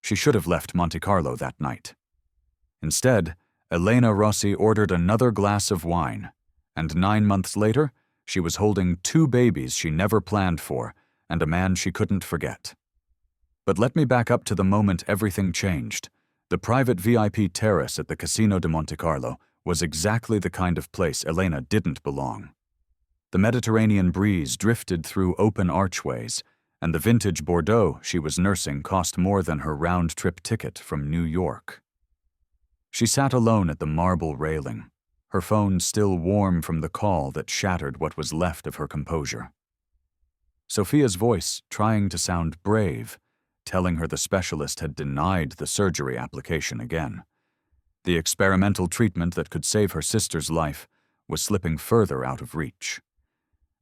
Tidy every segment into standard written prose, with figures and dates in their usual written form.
She should have left Monte Carlo that night. Instead, Elena Rossi ordered another glass of wine, and 9 months later, she was holding 2 babies she never planned for and a man she couldn't forget. But let me back up to the moment everything changed. The private VIP terrace at the Casino de Monte Carlo was exactly the kind of place Elena didn't belong. The Mediterranean breeze drifted through open archways, and the vintage Bordeaux she was nursing cost more than her round-trip ticket from New York. She sat alone at the marble railing, her phone still warm from the call that shattered what was left of her composure. Sophia's voice, trying to sound brave, telling her the specialist had denied the surgery application again. The experimental treatment that could save her sister's life was slipping further out of reach.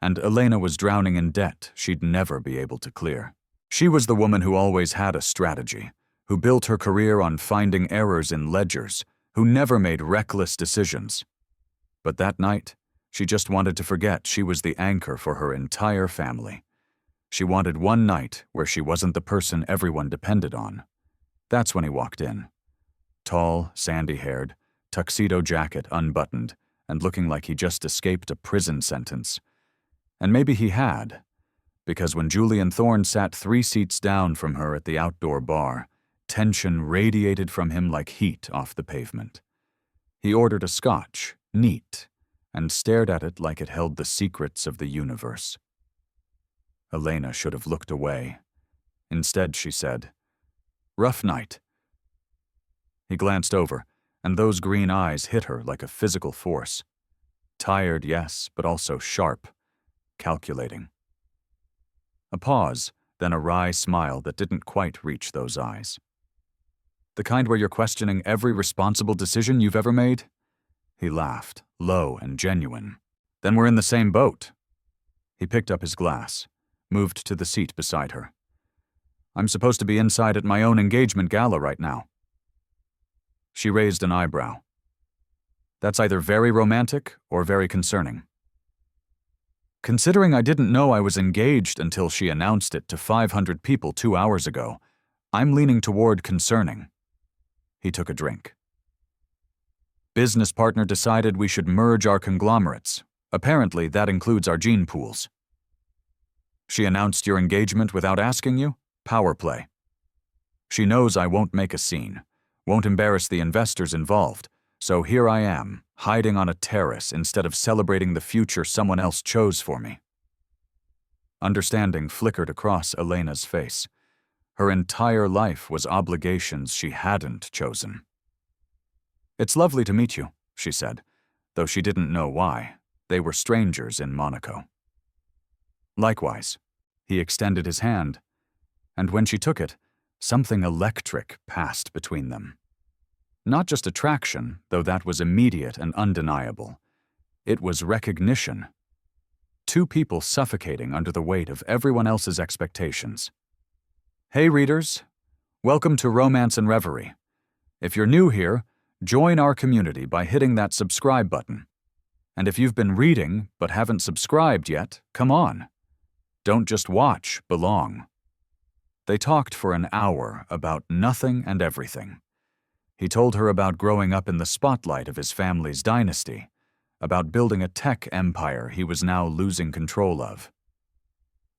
And Elena was drowning in debt she'd never be able to clear. She was the woman who always had a strategy, who built her career on finding errors in ledgers, who never made reckless decisions. But that night, she just wanted to forget she was the anchor for her entire family. She wanted one night where she wasn't the person everyone depended on. That's when he walked in. Tall, sandy-haired, tuxedo jacket unbuttoned, and looking like he just escaped a prison sentence. And maybe he had, because when Julian Thorne sat 3 seats down from her at the outdoor bar, tension radiated from him like heat off the pavement. He ordered a scotch, neat, and stared at it like it held the secrets of the universe. Elena should have looked away. Instead, she said, "Rough night." He glanced over, and those green eyes hit her like a physical force. Tired, yes, but also sharp, calculating. A pause, then a wry smile that didn't quite reach those eyes. "The kind where you're questioning every responsible decision you've ever made?" He laughed, low and genuine. "Then we're in the same boat." He picked up his glass, moved to the seat beside her. "I'm supposed to be inside at my own engagement gala right now." She raised an eyebrow. "That's either very romantic or very concerning." "Considering I didn't know I was engaged until she announced it to 500 people 2 hours ago, I'm leaning toward concerning." He took a drink. "Business partner decided we should merge our conglomerates. Apparently, that includes our gene pools." "She announced your engagement without asking you? Power play." "She knows I won't make a scene, won't embarrass the investors involved, so here I am, hiding on a terrace instead of celebrating the future someone else chose for me." Understanding flickered across Elena's face. Her entire life was obligations she hadn't chosen. "It's lovely to meet you," she said, though she didn't know why. They were strangers in Monaco. "Likewise." He extended his hand, and when she took it, something electric passed between them. Not just attraction, though that was immediate and undeniable. It was recognition. 2 people suffocating under the weight of everyone else's expectations. "Hey readers, welcome to Romance and Reverie. If you're new here, join our community by hitting that subscribe button. And if you've been reading but haven't subscribed yet, come on. Don't just watch, belong." They talked for an hour about nothing and everything. He told her about growing up in the spotlight of his family's dynasty, about building a tech empire he was now losing control of.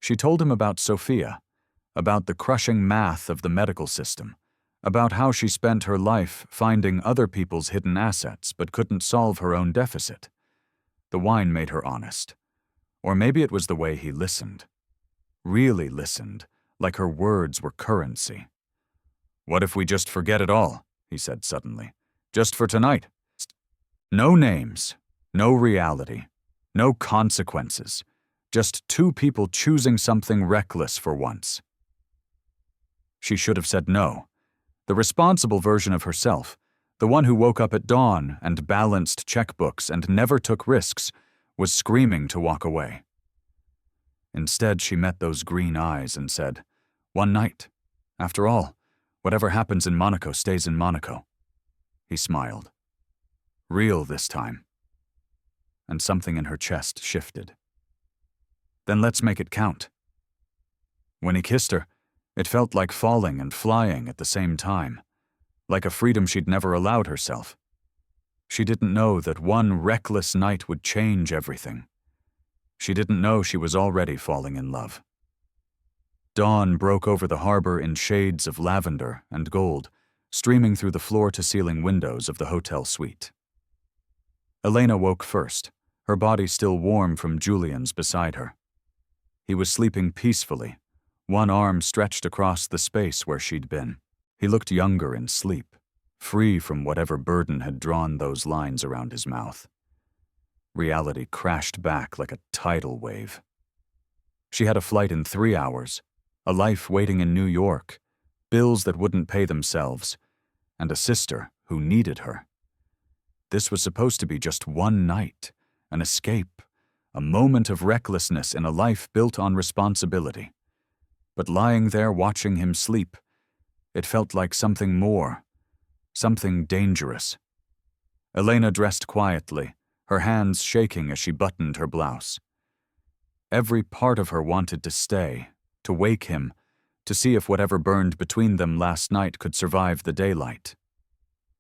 She told him about Sophia, about the crushing math of the medical system, about how she spent her life finding other people's hidden assets but couldn't solve her own deficit. The wine made her honest. Or maybe it was the way he listened. Really listened, like her words were currency. "What if we just forget it all?" he said suddenly. "Just for tonight. No names, no reality, no consequences. Just 2 people choosing something reckless for once." She should have said no. The responsible version of herself, the one who woke up at dawn and balanced checkbooks and never took risks, was screaming to walk away. Instead, she met those green eyes and said, "One night. After all, whatever happens in Monaco stays in Monaco." He smiled. Real this time. And something in her chest shifted. "Then let's make it count." When he kissed her, It felt like falling and flying at the same time, like a freedom she'd never allowed herself. She didn't know that one reckless night would change everything. She didn't know she was already falling in love. Dawn broke over the harbor in shades of lavender and gold, streaming through the floor-to-ceiling windows of the hotel suite. Elena woke first, her body still warm from Julian's beside her. He was sleeping peacefully, one arm stretched across the space where she'd been. He looked younger in sleep, free from whatever burden had drawn those lines around his mouth. Reality crashed back like a tidal wave. She had a flight in 3 hours, a life waiting in New York, bills that wouldn't pay themselves, and a sister who needed her. This was supposed to be just one night, an escape, a moment of recklessness in a life built on responsibility. But lying there watching him sleep, it felt like something more, something dangerous. Elena dressed quietly, her hands shaking as she buttoned her blouse. Every part of her wanted to stay, to wake him, to see if whatever burned between them last night could survive the daylight.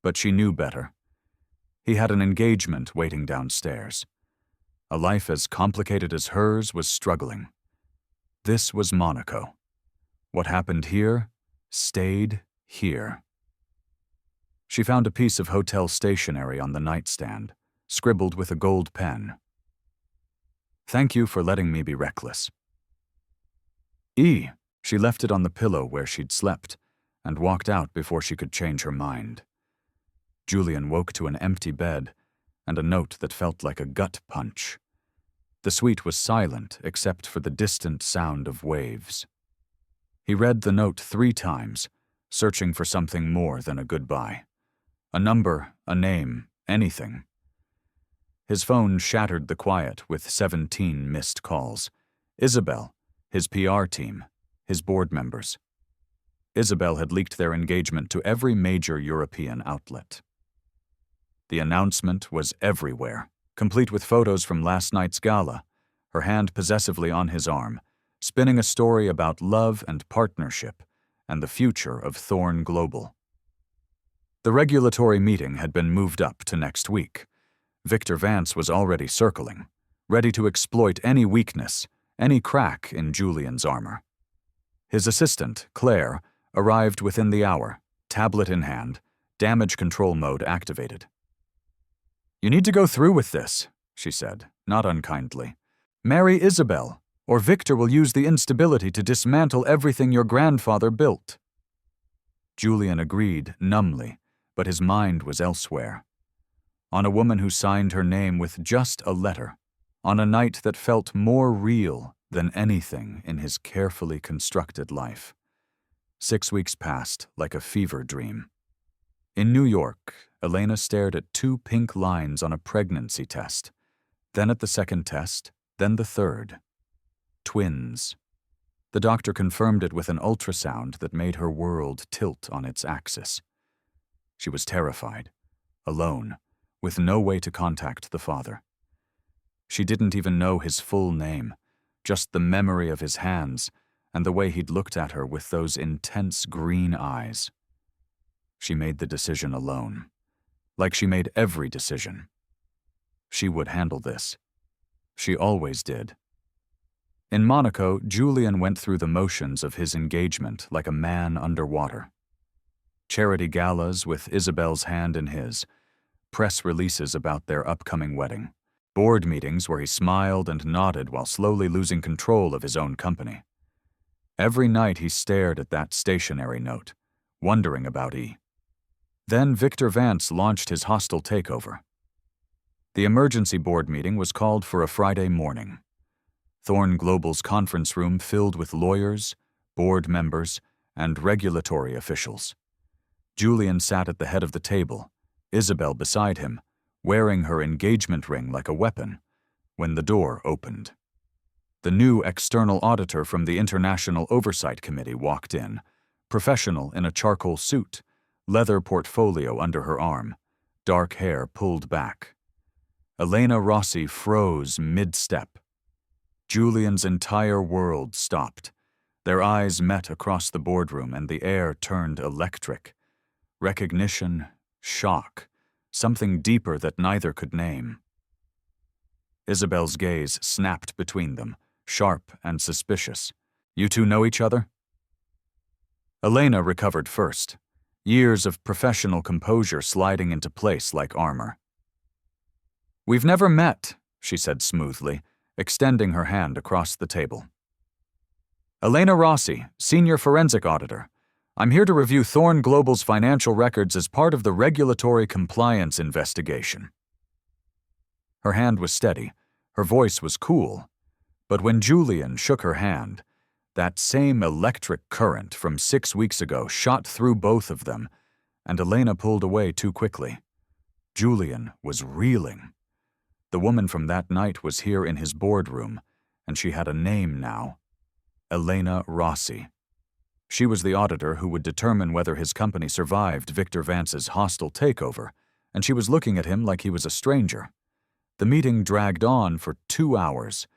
But she knew better. He had an engagement waiting downstairs. A life as complicated as hers was struggling. This was Monaco. What happened here stayed here. She found a piece of hotel stationery on the nightstand, scribbled with a gold pen. "Thank you for letting me be reckless." She left it on the pillow where she'd slept, and walked out before she could change her mind. Julian woke to an empty bed, and a note that felt like a gut punch. The suite was silent except for the distant sound of waves. He read the note 3 times, searching for something more than a goodbye. A number, a name, anything. His phone shattered the quiet with 17 missed calls. Isabel, his PR team, his board members. Isabel had leaked their engagement to every major European outlet. The announcement was everywhere, complete with photos from last night's gala, her hand possessively on his arm, spinning a story about love and partnership and the future of Thorn Global. The regulatory meeting had been moved up to next week. Victor Vance was already circling, ready to exploit any weakness, any crack in Julian's armor. His assistant, Claire, arrived within the hour, tablet in hand, damage control mode activated. "You need to go through with this," she said, not unkindly. "Marry Isabel, or Victor will use the instability to dismantle everything your grandfather built." Julian agreed numbly, but his mind was elsewhere. On a woman who signed her name with just a letter, on a night that felt more real than anything in his carefully constructed life. 6 weeks passed like a fever dream. In New York, Elena stared at 2 pink lines on a pregnancy test, then at the second test, then the third. Twins. The doctor confirmed it with an ultrasound that made her world tilt on its axis. She was terrified, alone, with no way to contact the father. She didn't even know his full name, just the memory of his hands and the way he'd looked at her with those intense green eyes. She made the decision alone, like she made every decision. She would handle this. She always did. In Monaco, Julian went through the motions of his engagement like a man underwater. Charity galas with Isabel's hand in his, press releases about their upcoming wedding, board meetings where he smiled and nodded while slowly losing control of his own company. Every night he stared at that stationery note, wondering about E. Then Victor Vance launched his hostile takeover. The emergency board meeting was called for a Friday morning. Thorn Global's conference room filled with lawyers, board members, and regulatory officials. Julian sat at the head of the table, Isabel beside him, wearing her engagement ring like a weapon, when the door opened. The new external auditor from the International Oversight Committee walked in, professional in a charcoal suit, leather portfolio under her arm, dark hair pulled back. Elena Rossi froze mid-step. Julian's entire world stopped. Their eyes met across the boardroom and the air turned electric. Recognition, shock, something deeper that neither could name. Isabel's gaze snapped between them, sharp and suspicious. You two know each other? Elena recovered first, years of professional composure sliding into place like armor. We've never met, she said smoothly, extending her hand across the table. Elena Rossi, Senior Forensic Auditor. I'm here to review Thorne Global's financial records as part of the regulatory compliance investigation. Her hand was steady, her voice was cool, but when Julian shook her hand, that same electric current from 6 weeks ago shot through both of them, and Elena pulled away too quickly. Julian was reeling. The woman from that night was here in his boardroom, and she had a name now. Elena Rossi. She was the auditor who would determine whether his company survived Victor Vance's hostile takeover, and she was looking at him like he was a stranger. The meeting dragged on for 2 hours.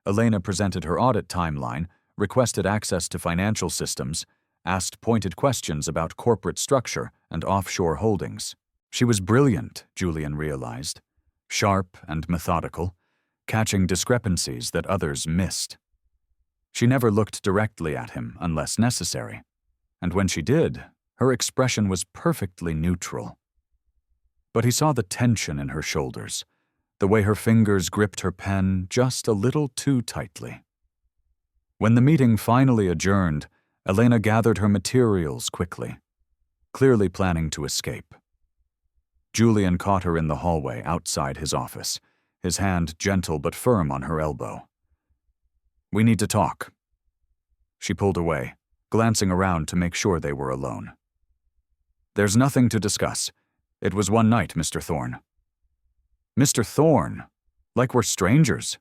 Elena presented her audit timeline, requested access to financial systems, asked pointed questions about corporate structure and offshore holdings. She was brilliant, Julian realized, sharp and methodical, catching discrepancies that others missed. She never looked directly at him unless necessary, and when she did, her expression was perfectly neutral. But he saw the tension in her shoulders, the way her fingers gripped her pen just a little too tightly. When the meeting finally adjourned, Elena gathered her materials quickly, clearly planning to escape. Julian caught her in the hallway outside his office, his hand gentle but firm on her elbow. We need to talk. She pulled away, glancing around to make sure they were alone. There's nothing to discuss. It was one night, Mr. Thorne. Mr. Thorne? Like we're strangers?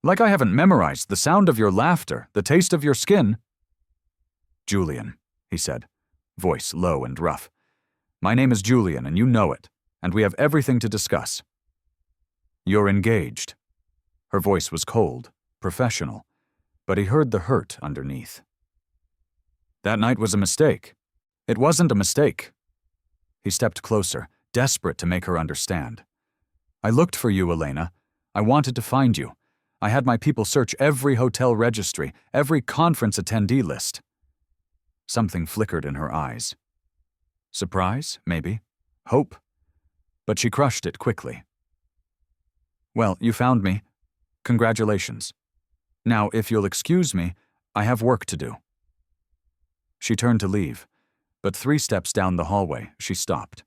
Like I haven't memorized the sound of your laughter, the taste of your skin? Julian, he said, voice low and rough. My name is Julian, and you know it, and we have everything to discuss. You're engaged. Her voice was cold, professional, but he heard the hurt underneath. That night was a mistake. It wasn't a mistake. He stepped closer, desperate to make her understand. I looked for you, Elena. I wanted to find you. I had my people search every hotel registry, every conference attendee list. Something flickered in her eyes. Surprise, maybe. Hope. But she crushed it quickly. Well, you found me. Congratulations. Now, if you'll excuse me, I have work to do. She turned to leave, but 3 steps down the hallway, she stopped.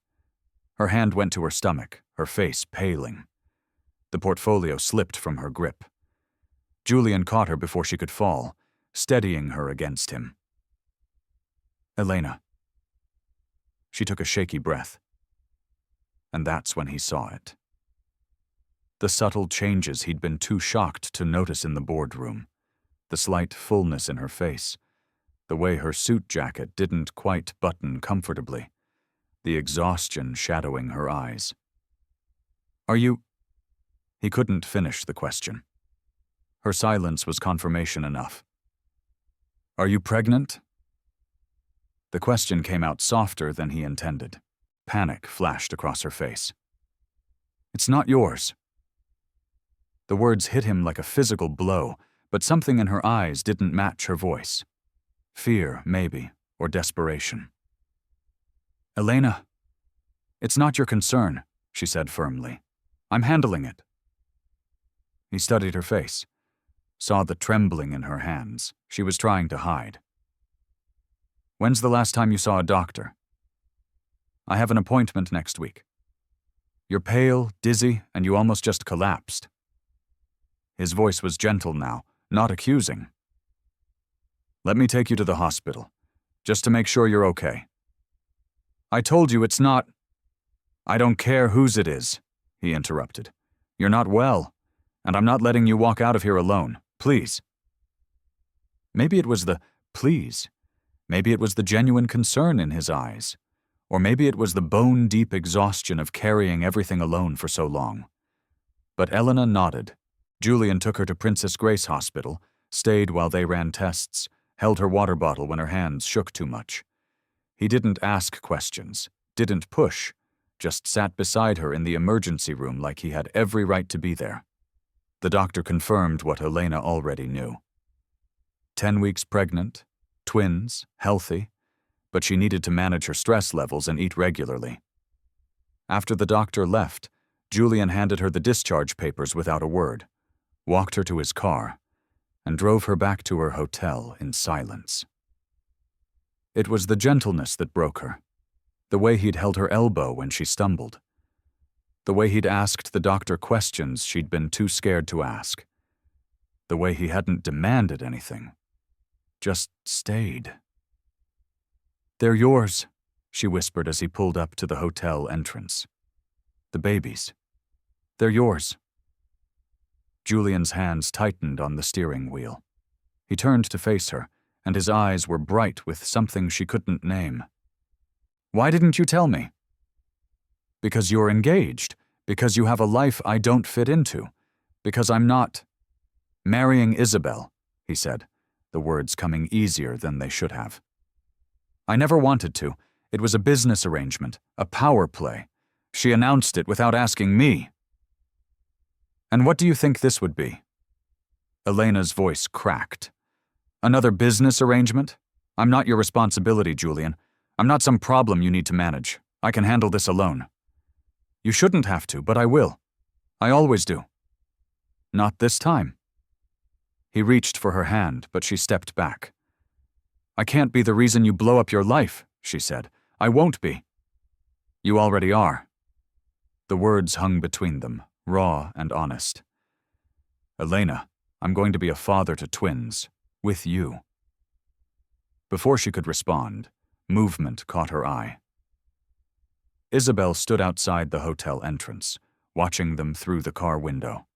Her hand went to her stomach, her face paling. The portfolio slipped from her grip. Julian caught her before she could fall, steadying her against him. Elena. She took a shaky breath. And that's when he saw it. The subtle changes he'd been too shocked to notice in the boardroom, the slight fullness in her face, the way her suit jacket didn't quite button comfortably, the exhaustion shadowing her eyes. Are you? He couldn't finish the question. Her silence was confirmation enough. Are you pregnant? The question came out softer than he intended. Panic flashed across her face. It's not yours. The words hit him like a physical blow, but something in her eyes didn't match her voice. Fear, maybe, or desperation. Elena, it's not your concern, she said firmly. I'm handling it. He studied her face, saw the trembling in her hands she was trying to hide. When's the last time you saw a doctor? I have an appointment next week. You're pale, dizzy, and you almost just collapsed. His voice was gentle now, not accusing. Let me take you to the hospital, just to make sure you're okay. I told you it's not. I don't care whose it is, he interrupted. You're not well, and I'm not letting you walk out of here alone, please. Maybe it was the please. Maybe it was the genuine concern in his eyes. Or maybe it was the bone-deep exhaustion of carrying everything alone for so long. But Elena nodded. Julian took her to Princess Grace Hospital, stayed while they ran tests, held her water bottle when her hands shook too much. He didn't ask questions, didn't push, just sat beside her in the emergency room like he had every right to be there. The doctor confirmed what Elena already knew. 10 weeks pregnant, twins, healthy, but she needed to manage her stress levels and eat regularly. After the doctor left, Julian handed her the discharge papers without a word, walked her to his car, and drove her back to her hotel in silence. It was the gentleness that broke her, the way he'd held her elbow when she stumbled, the way he'd asked the doctor questions she'd been too scared to ask, the way he hadn't demanded anything, just stayed. "They're yours," she whispered as he pulled up to the hotel entrance. "The babies. They're yours." Julian's hands tightened on the steering wheel. He turned to face her, and his eyes were bright with something she couldn't name. "Why didn't you tell me?" "Because you're engaged, because you have a life I don't fit into, because I'm not marrying Isabel," he said, the words coming easier than they should have. "I never wanted to. It was a business arrangement, a power play. She announced it without asking me." "And what do you think this would be?" Elena's voice cracked. "Another business arrangement? I'm not your responsibility, Julian. I'm not some problem you need to manage. I can handle this alone." "You shouldn't have to, but I will. I always do." "Not this time." He reached for her hand, but she stepped back. "I can't be the reason you blow up your life," she said. "I won't be." "You already are." The words hung between them, raw and honest. "Elena, I'm going to be a father to twins, with you." Before she could respond, movement caught her eye. Isabel stood outside the hotel entrance, watching them through the car window.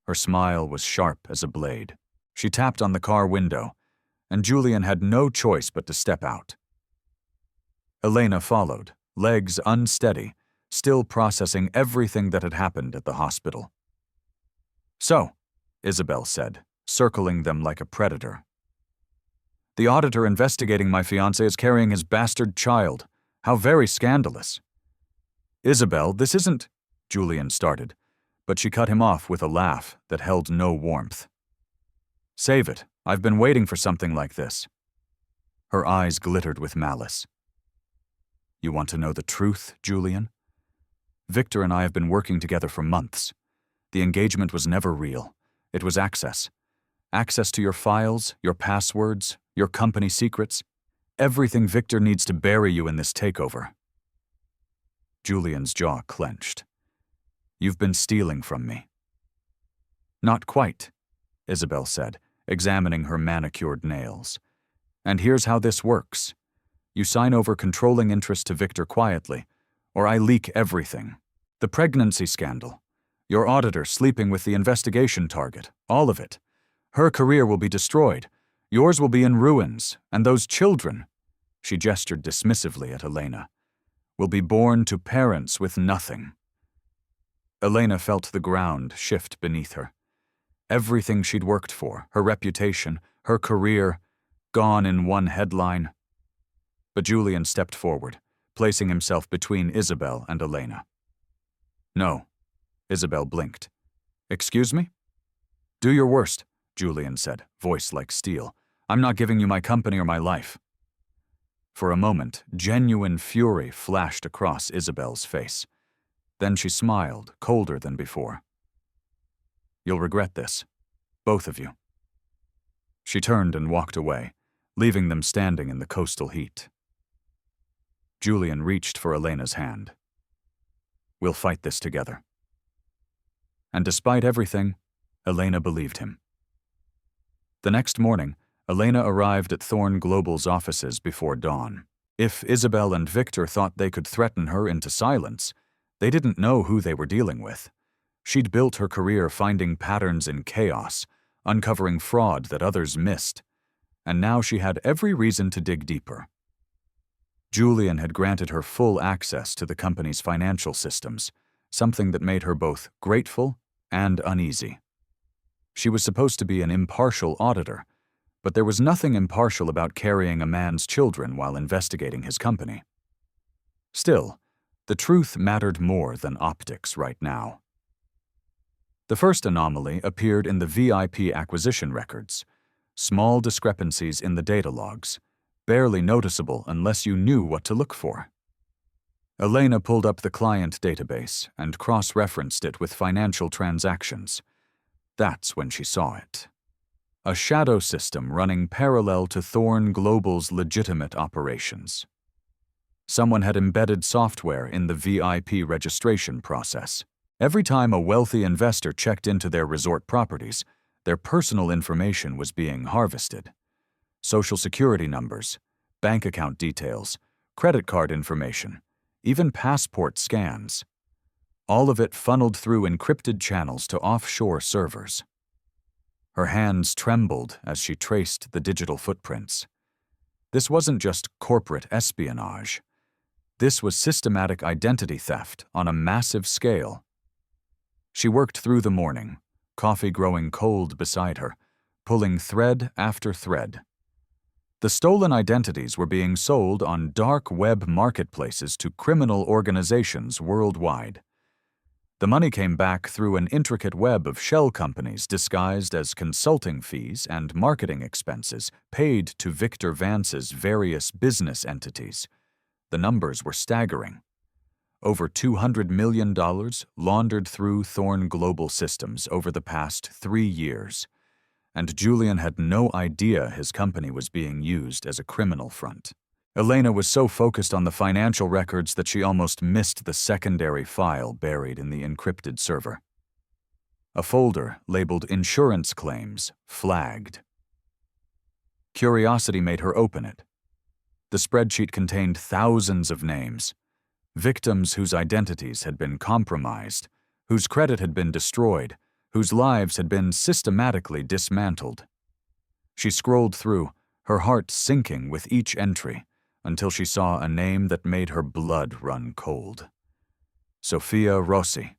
Her smile was sharp as a blade. She tapped on the car window, and Julian had no choice but to step out. Elena followed, legs unsteady, still processing everything that had happened at the hospital. "So," Isabel said, circling them like a predator. "The auditor investigating my fiancé is carrying his bastard child. How very scandalous." "Isabel, this isn't—" Julian started, but she cut him off with a laugh that held no warmth. "Save it. I've been waiting for something like this." Her eyes glittered with malice. "You want to know the truth, Julian? Victor and I have been working together for months. The engagement was never real. It was access. Access to your files, your passwords, your company secrets. Everything Victor needs to bury you in this takeover." Julian's jaw clenched. "You've been stealing from me." "Not quite," Isabel said, examining her manicured nails. "And here's how this works. You sign over controlling interest to Victor quietly, or I leak everything. The pregnancy scandal, your auditor sleeping with the investigation target, all of it. Her career will be destroyed. Yours will be in ruins, and those children," she gestured dismissively at Elena, "will be born to parents with nothing." Elena felt the ground shift beneath her. Everything she'd worked for, her reputation, her career, gone in one headline. But Julian stepped forward, placing himself between Isabel and Elena. "No," Isabel blinked. "Excuse me?" "Do your worst," Julian said, voice like steel. "I'm not giving you my company or my life." For a moment, genuine fury flashed across Isabel's face. Then she smiled, colder than before. "You'll regret this, both of you." She turned and walked away, leaving them standing in the coastal heat. Julian reached for Elena's hand. "We'll fight this together." And despite everything, Elena believed him. The next morning, Elena arrived at Thorne Global's offices before dawn. If Isabel and Victor thought they could threaten her into silence, they didn't know who they were dealing with. She'd built her career finding patterns in chaos, uncovering fraud that others missed, and now she had every reason to dig deeper. Julian had granted her full access to the company's financial systems, something that made her both grateful and uneasy. She was supposed to be an impartial auditor, But there was nothing impartial about carrying a man's children while investigating his company. Still, the truth mattered more than optics right now. The first anomaly appeared in the VIP acquisition records. Small discrepancies in the data logs, barely noticeable unless you knew what to look for. Elena pulled up the client database and cross-referenced it with financial transactions. That's when she saw it. A shadow system running parallel to Thorn Global's legitimate operations. Someone had embedded software in the VIP registration process. Every time a wealthy investor checked into their resort properties, their personal information was being harvested. Social security numbers, bank account details, credit card information, even passport scans. All of it funneled through encrypted channels to offshore servers. Her hands trembled as she traced the digital footprints. This wasn't just corporate espionage. This was systematic identity theft on a massive scale. She worked through the morning, coffee growing cold beside her, pulling thread after thread. The stolen identities were being sold on dark web marketplaces to criminal organizations worldwide. The money came back through an intricate web of shell companies disguised as consulting fees and marketing expenses paid to Victor Vance's various business entities. The numbers were staggering. Over $200 million laundered through Thorn Global systems over the past 3 years, and Julian had no idea his company was being used as a criminal front. Elena was so focused on the financial records that she almost missed the secondary file buried in the encrypted server. A folder labeled Insurance Claims flagged. Curiosity made her open it. The spreadsheet contained thousands of names, victims whose identities had been compromised, whose credit had been destroyed, whose lives had been systematically dismantled. She scrolled through, her heart sinking with each entry, until she saw a name that made her blood run cold. Sophia Rossi,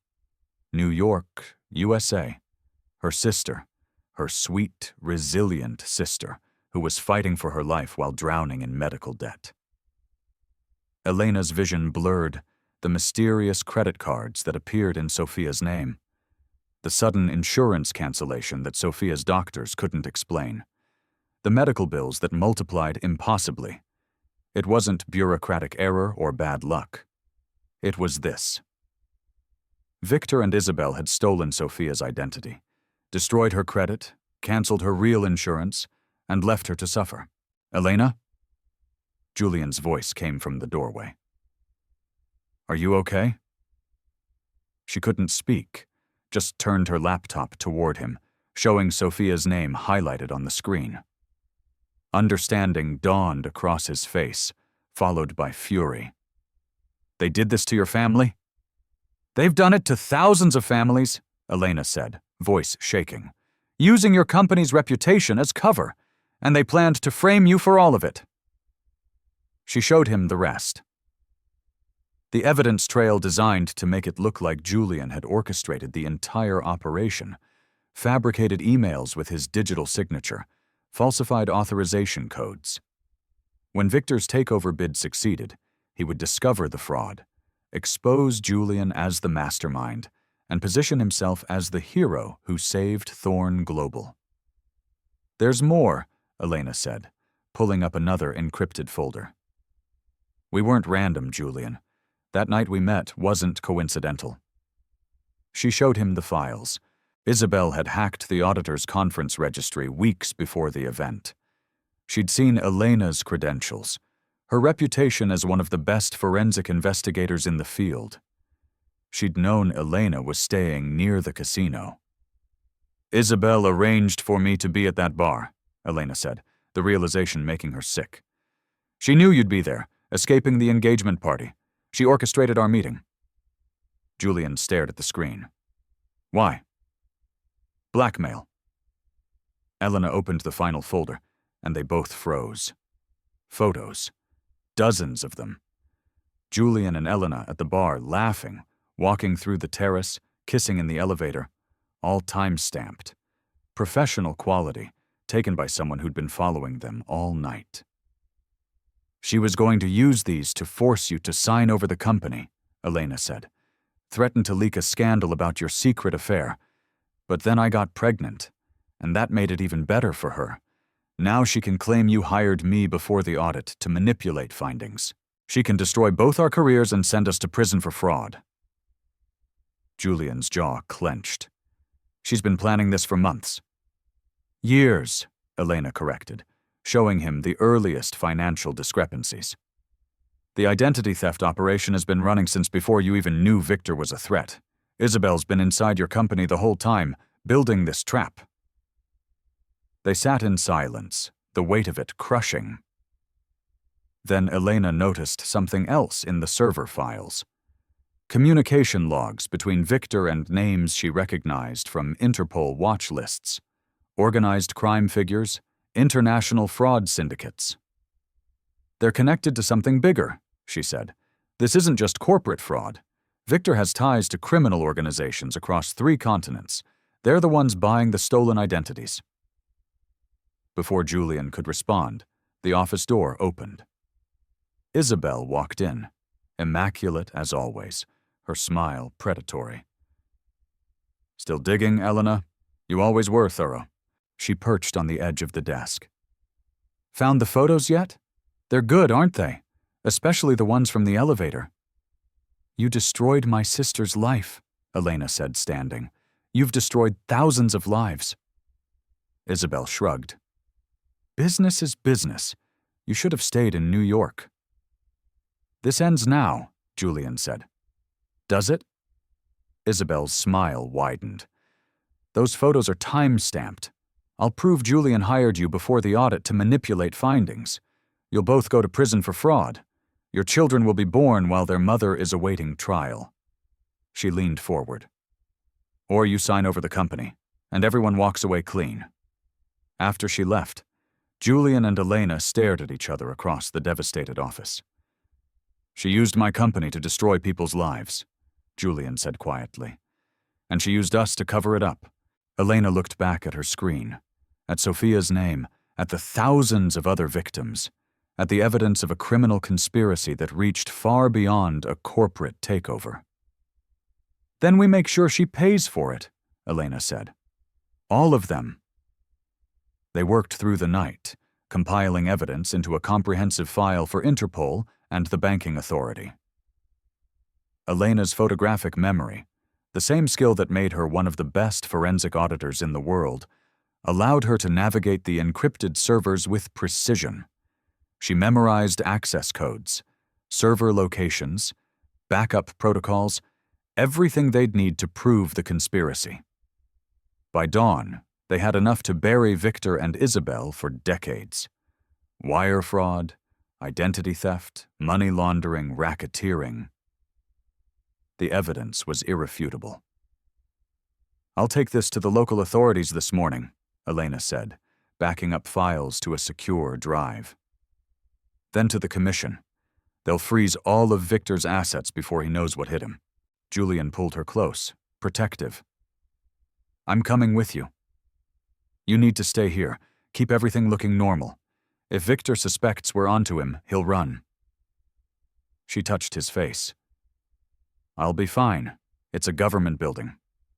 New York, USA. Her sister, her sweet, resilient sister, who was fighting for her life while drowning in medical debt. Elena's vision blurred, the mysterious credit cards that appeared in Sophia's name. The sudden insurance cancellation that Sophia's doctors couldn't explain. The medical bills that multiplied impossibly. It wasn't bureaucratic error or bad luck. It was this. Victor and Isabel had stolen Sophia's identity, destroyed her credit, canceled her real insurance, and left her to suffer. Elena? Julian's voice came from the doorway. Are you okay? She couldn't speak, just turned her laptop toward him, showing Sophia's name highlighted on the screen. Understanding dawned across his face, followed by fury. They did this to your family? They've done it to thousands of families, Elena said, voice shaking, using your company's reputation as cover, and they planned to frame you for all of it. She showed him the rest. The evidence trail designed to make it look like Julian had orchestrated the entire operation, fabricated emails with his digital signature, falsified authorization codes. When Victor's takeover bid succeeded, he would discover the fraud, expose Julian as the mastermind, and position himself as the hero who saved Thorn Global. There's more, Elena said, pulling up another encrypted folder. We weren't random, Julian. That night we met wasn't coincidental. She showed him the files. Isabel had hacked the auditor's conference registry weeks before the event. She'd seen Elena's credentials, her reputation as one of the best forensic investigators in the field. She'd known Elena was staying near the casino. Isabel arranged for me to be at that bar, Elena said, the realization making her sick. She knew you'd be there, escaping the engagement party. She orchestrated our meeting. Julian stared at the screen. Why? Blackmail. Elena opened the final folder, and they both froze. Photos. Dozens of them. Julian and Elena at the bar laughing, walking through the terrace, kissing in the elevator, all time-stamped. Professional quality, taken by someone who'd been following them all night. She was going to use these to force you to sign over the company, Elena said. Threatened to leak a scandal about your secret affair. But then I got pregnant, and that made it even better for her. Now she can claim you hired me before the audit to manipulate findings. She can destroy both our careers and send us to prison for fraud. Julian's jaw clenched. She's been planning this for months. Years, Elena corrected, showing him the earliest financial discrepancies. The identity theft operation has been running since before you even knew Victor was a threat. Isabel's been inside your company the whole time, building this trap. They sat in silence, the weight of it crushing. Then Elena noticed something else in the server files. Communication logs between Victor and names she recognized from Interpol watch lists, organized crime figures, international fraud syndicates. They're connected to something bigger, she said. This isn't just corporate fraud. Victor has ties to criminal organizations across 3 continents. They're the ones buying the stolen identities. Before Julian could respond, the office door opened. Isabel walked in, immaculate as always, her smile predatory. Still digging, Elena? You always were thorough. She perched on the edge of the desk. Found the photos yet? They're good, aren't they? Especially the ones from the elevator. You destroyed my sister's life, Elena said, standing. You've destroyed thousands of lives. Isabel shrugged. Business is business. You should have stayed in New York. This ends now, Julian said. Does it? Isabel's smile widened. Those photos are time-stamped. I'll prove Julian hired you before the audit to manipulate findings. You'll both go to prison for fraud. Your children will be born while their mother is awaiting trial. She leaned forward. Or you sign over the company, and everyone walks away clean. After she left, Julian and Elena stared at each other across the devastated office. She used my company to destroy people's lives, Julian said quietly. And she used us to cover it up. Elena looked back at her screen, at Sophia's name, at the thousands of other victims, at the evidence of a criminal conspiracy that reached far beyond a corporate takeover. Then we make sure she pays for it, Elena said. All of them. They worked through the night, compiling evidence into a comprehensive file for Interpol and the banking authority. Elena's photographic memory, the same skill that made her one of the best forensic auditors in the world, allowed her to navigate the encrypted servers with precision. She memorized access codes, server locations, backup protocols, everything they'd need to prove the conspiracy. By dawn, they had enough to bury Victor and Isabel for decades. Wire fraud, identity theft, money laundering, racketeering. The evidence was irrefutable. I'll take this to the local authorities this morning, Elena said, backing up files to a secure drive. Then to the commission. They'll freeze all of Victor's assets before he knows what hit him. Julian pulled her close, protective. I'm coming with you. You need to stay here. Keep everything looking normal. If Victor suspects we're onto him, he'll run. She touched his face. I'll be fine. It's a government building.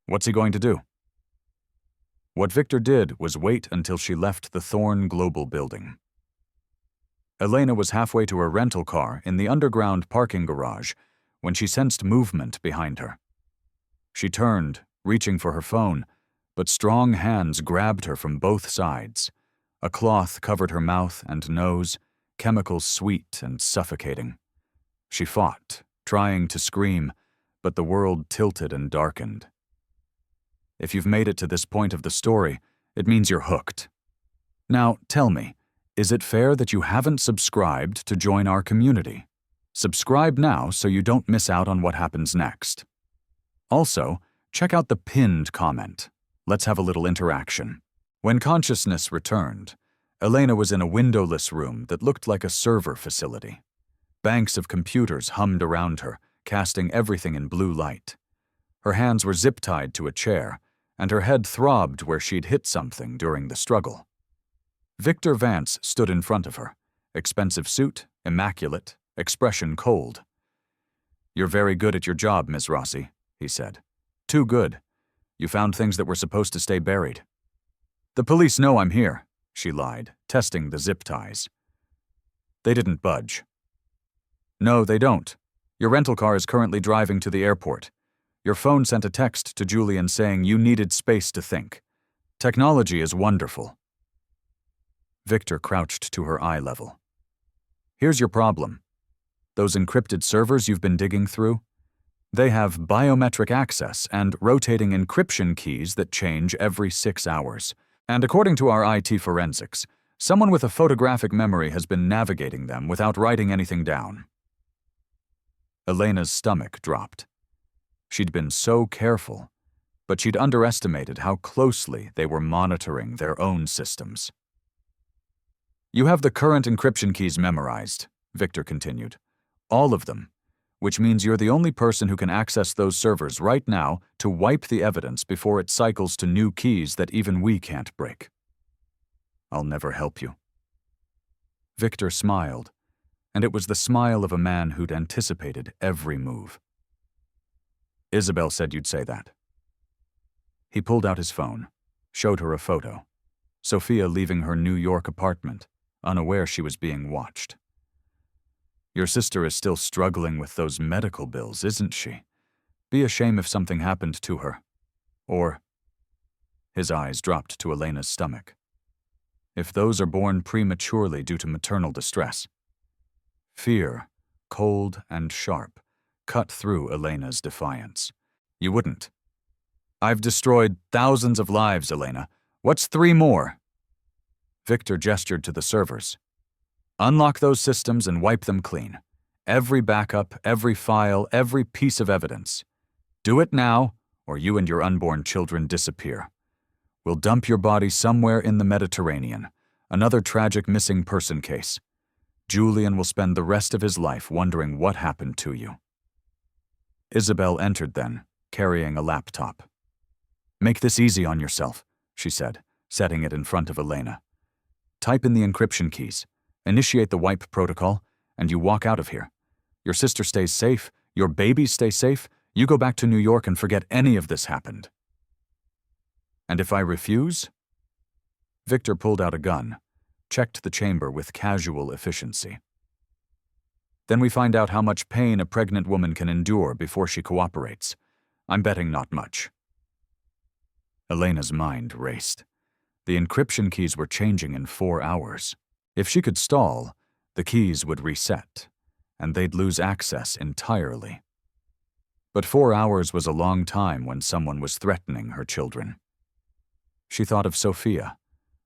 What's he going to do? What Victor did was wait until she left the Thorn Global building. Elena was halfway to her rental car in the underground parking garage when she sensed movement behind her. She turned, reaching for her phone, but strong hands grabbed her from both sides. A cloth covered her mouth and nose, chemicals sweet and suffocating. She fought, trying to scream, but the world tilted and darkened. If you've made it to this point of the story, it means you're hooked. Now, tell me, is it fair that you haven't subscribed to join our community? Subscribe now so you don't miss out on what happens next. Also, check out the pinned comment. Let's have a little interaction. When consciousness returned, Elena was in a windowless room that looked like a server facility. Banks of computers hummed around her, casting everything in blue light. Her hands were zip-tied to a chair, and her head throbbed where she'd hit something during the struggle. Victor Vance stood in front of her, expensive suit, immaculate, expression cold. "You're very good at your job, Miss Rossi," he said. "Too good. You found things that were supposed to stay buried." "The police know I'm here," she lied, testing the zip ties. They didn't budge. "No, they don't. Your rental car is currently driving to the airport. Your phone sent a text to Julian saying you needed space to think. Technology is wonderful." Victor crouched to her eye level. "Here's your problem. Those encrypted servers you've been digging through? They have biometric access and rotating encryption keys that change every 6 hours. And according to our IT forensics, someone with a photographic memory has been navigating them without writing anything down." Elena's stomach dropped. She'd been so careful, but she'd underestimated how closely they were monitoring their own systems. "You have the current encryption keys memorized," Victor continued. "All of them, which means you're the only person who can access those servers right now to wipe the evidence before it cycles to new keys that even we can't break." "I'll never help you." Victor smiled, and it was the smile of a man who'd anticipated every move. "Isabel said you'd say that." He pulled out his phone, showed her a photo. Sophia leaving her New York apartment, unaware she was being watched. "Your sister is still struggling with those medical bills, isn't she? Be a shame if something happened to her. Or—" his eyes dropped to Elena's stomach. "If those are born prematurely due to maternal distress." Fear, cold and sharp, cut through Elena's defiance. "You wouldn't." "I've destroyed thousands of lives, Elena. What's 3 more? Victor gestured to the servers. "Unlock those systems and wipe them clean. Every backup, every file, every piece of evidence. Do it now, or you and your unborn children disappear. We'll dump your body somewhere in the Mediterranean, another tragic missing person case. Julian will spend the rest of his life wondering what happened to you." Isabel entered then, carrying a laptop. "Make this easy on yourself," she said, setting it in front of Elena. "Type in the encryption keys, initiate the wipe protocol, and you walk out of here. Your sister stays safe, your babies stay safe, you go back to New York and forget any of this happened." "And if I refuse?" Victor pulled out a gun, checked the chamber with casual efficiency. "Then we find out how much pain a pregnant woman can endure before she cooperates. I'm betting not much." Elena's mind raced. The encryption keys were changing in 4 hours. If she could stall, the keys would reset, and they'd lose access entirely. But 4 hours was a long time when someone was threatening her children. She thought of Sophia,